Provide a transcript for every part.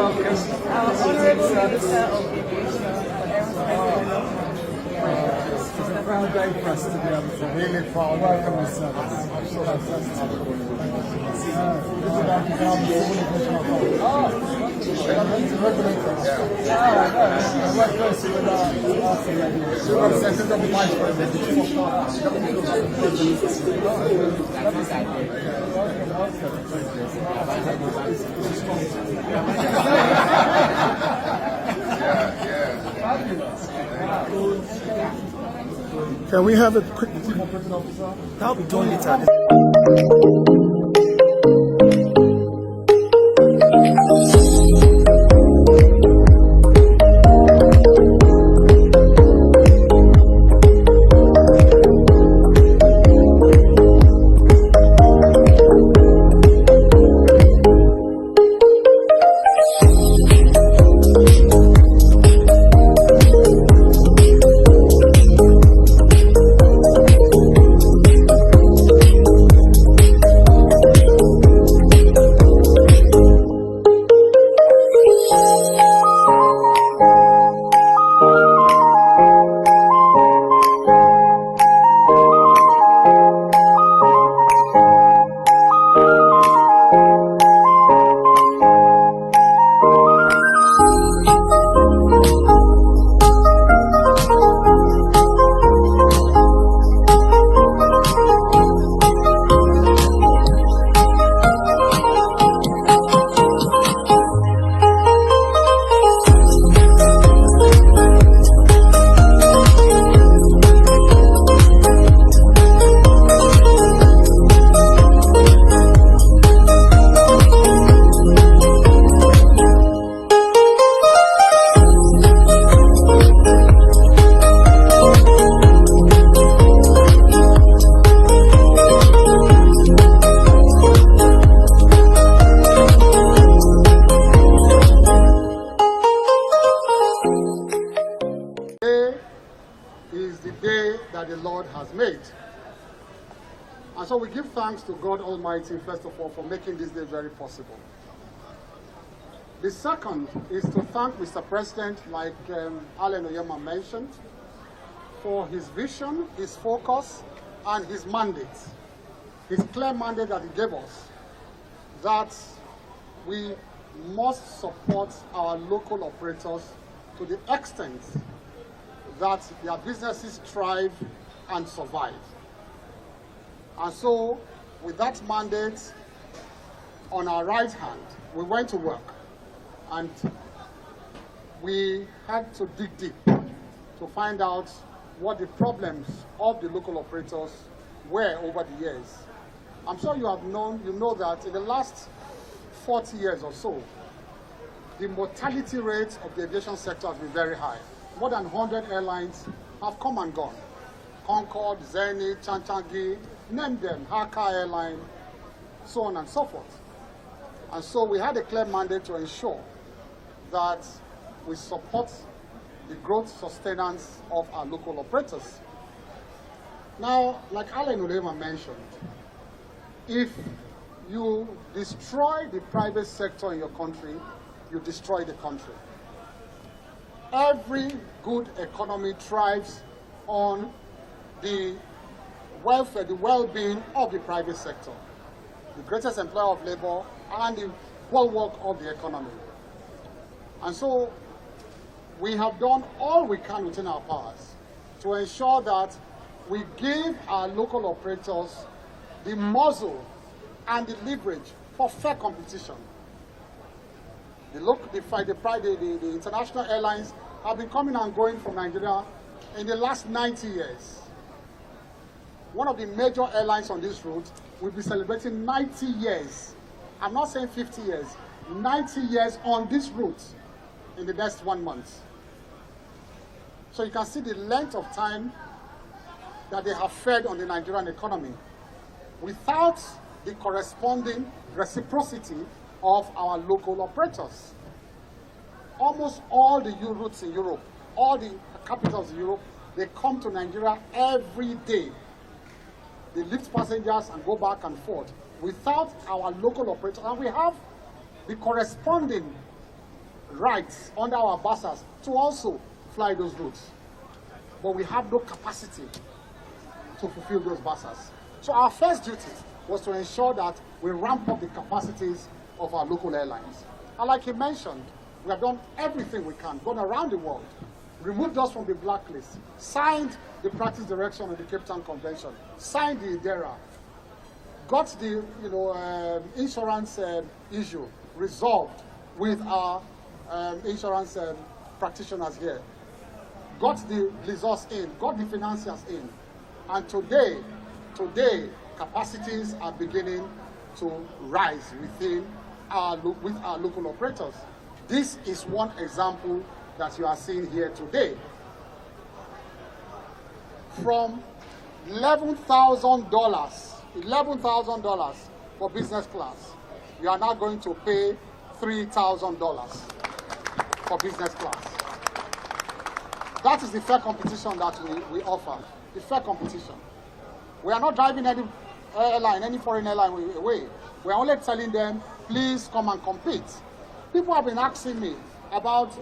Our Honorable Minister of Aviation, It's a proud day for us to be able to really proud welcome this service. Can we have a quick That'll be done later. Is the day that the Lord has made. And so we give thanks to God Almighty, first of all, for making this day very possible. The second is to thank Mr. President, like Alan Oyema mentioned, for his vision, his focus, and his mandate. His clear mandate that he gave us, that we must support our local operators to the extent that their businesses thrive and survive. And so, with that mandate on our right hand, we went to work and we had to dig deep to find out what the problems of the local operators were over the years. I'm sure you know that in the last 40 years or so, the mortality rate of the aviation sector has been very high. More than 100 airlines have come and gone. Concorde, Zenith, Chanchangi, name them, Haka Airline, so on and so forth. And so we had a clear mandate to ensure that we support the growth sustenance of our local operators. Now, like Alan Oyema mentioned, if you destroy the private sector in your country, you destroy the country. Every good economy thrives on the welfare, the well-being of the private sector, the greatest employer of labor and the bulwark of the economy. And so we have done all we can within our powers to ensure that we give our local operators the muzzle and the leverage for fair competition. The international airlines have been coming and going from Nigeria in the last 90 years. One of the major airlines on this route will be celebrating 90 years. I'm not saying 50 years, 90 years on this route in the next 1 month. So you can see the length of time that they have fed on the Nigerian economy without the corresponding reciprocity of our local operators. Almost all the routes in Europe, all the capitals in Europe, they come to Nigeria every day. They lift passengers and go back and forth without our local operators. And we have the corresponding rights under our bursars to also fly those routes. But we have no capacity to fulfill those bursars. So our first duty was to ensure that we ramp up the capacities of our local airlines. And like he mentioned, we have done everything we can, gone around the world, removed us from the blacklist, signed the practice direction of the Cape Town Convention, signed the IDERA, got the insurance issue resolved with our insurance practitioners here, got the lessors in, got the financiers in, and today, capacities are beginning to rise with our local operators. This is one example that you are seeing here today. From $11,000 for business class, we are now going to pay $3,000 for business class. That is the fair competition that we offer, the fair competition. We are not driving any airline, any foreign airline away. We are only telling them, please come and compete. People have been asking me about,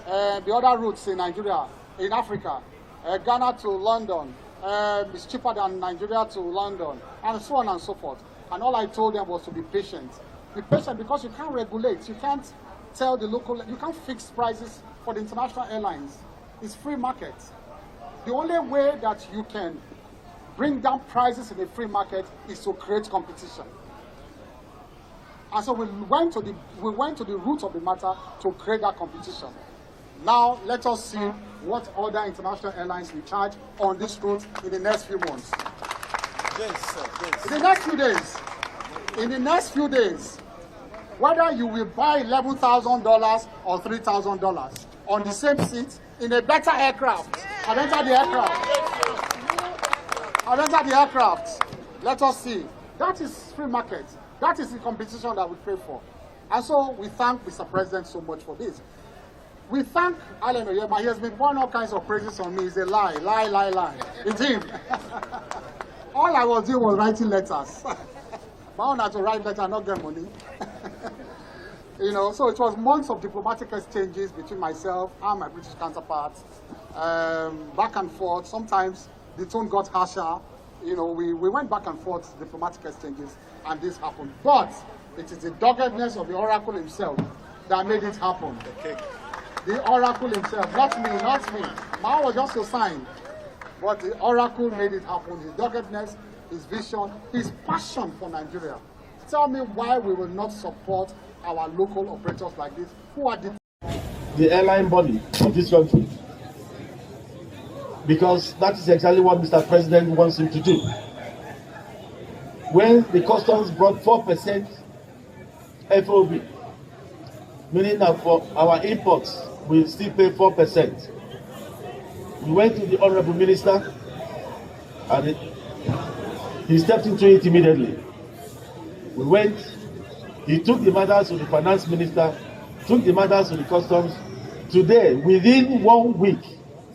the other routes in Nigeria, in Africa, Ghana to London, is cheaper than Nigeria to London, and so on and so forth. And all I told them was to be patient. Be patient because you can't regulate. You can't tell the local, you can't fix prices for the international airlines. It's free market. The only way that you can bring down prices in a free market is to create competition. And so we went to the root of the matter to create that competition. Now let us see what other international airlines will charge on this route in the next few months. Yes, sir. Yes. In the next few days, whether you will buy $11,000 or $3,000 on the same seat in a better aircraft, I've entered the aircraft. Let us see. That is free market. That is the competition that we pay for. And so we thank Mr. President so much for this. We thank Alan Oyema. He has been pouring all kinds of praises on me. It's a lie. It's him. All I was doing was writing letters. But I had to write letters and not get money. So it was months of diplomatic exchanges between myself and my British counterparts, back and forth. Sometimes the tone got harsher. We went back and forth, diplomatic exchanges, and this happened. But it is the doggedness of the Oracle himself that made it happen. Okay. The Oracle himself, not me. Mine was just a sign. But the Oracle made it happen. His doggedness, his vision, his passion for Nigeria. Tell me why we will not support our local operators like this, who are the airline body of this country. Because that is exactly what Mr. President wants him to do. When the customs brought 4% FOB, meaning that for our imports, we still pay 4%. We went to the Honorable Minister and he stepped into it immediately. He took the matters to the Finance Minister, took the matters to the Customs. Today, within 1 week,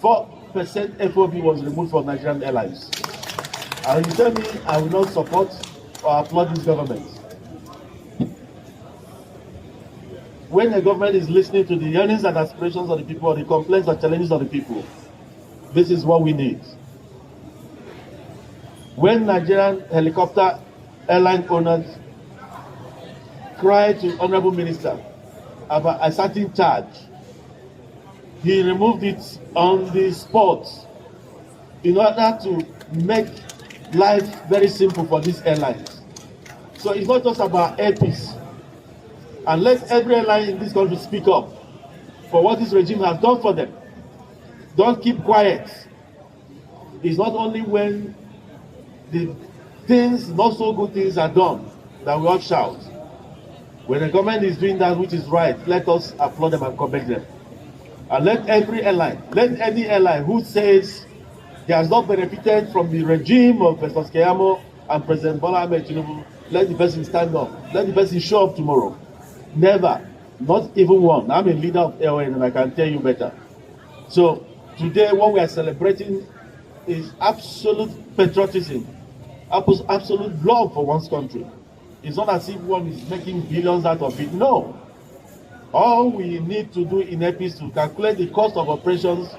4% FOB was removed from Nigerian Airlines. And you tell me I will not support or applaud this government. When the government is listening to the yearnings and aspirations of the people, or the complaints and challenges of the people, this is what we need. When Nigerian helicopter airline owners cried to Honorable Minister about a certain charge, he removed it on the spot in order to make life very simple for these airlines. So it's not just about airpeace. And let every airline in this country speak up for what this regime has done for them. Don't keep quiet. It's not only when the things, not so good things are done, that we all shout. When the government is doing that which is right, let us applaud them and commend them. And let every airline, let any airline who says he has not benefited from the regime of Mr. Skeyamo and President Bola Ahmed Tinubu, let the person stand up. Let the person show up tomorrow. Never, not even one. I'm a leader of AON and I can tell you better. So today what we are celebrating is absolute patriotism, absolute love for one's country. It's not as if one is making billions out of it. No. All we need to do in EP is to calculate the cost of operations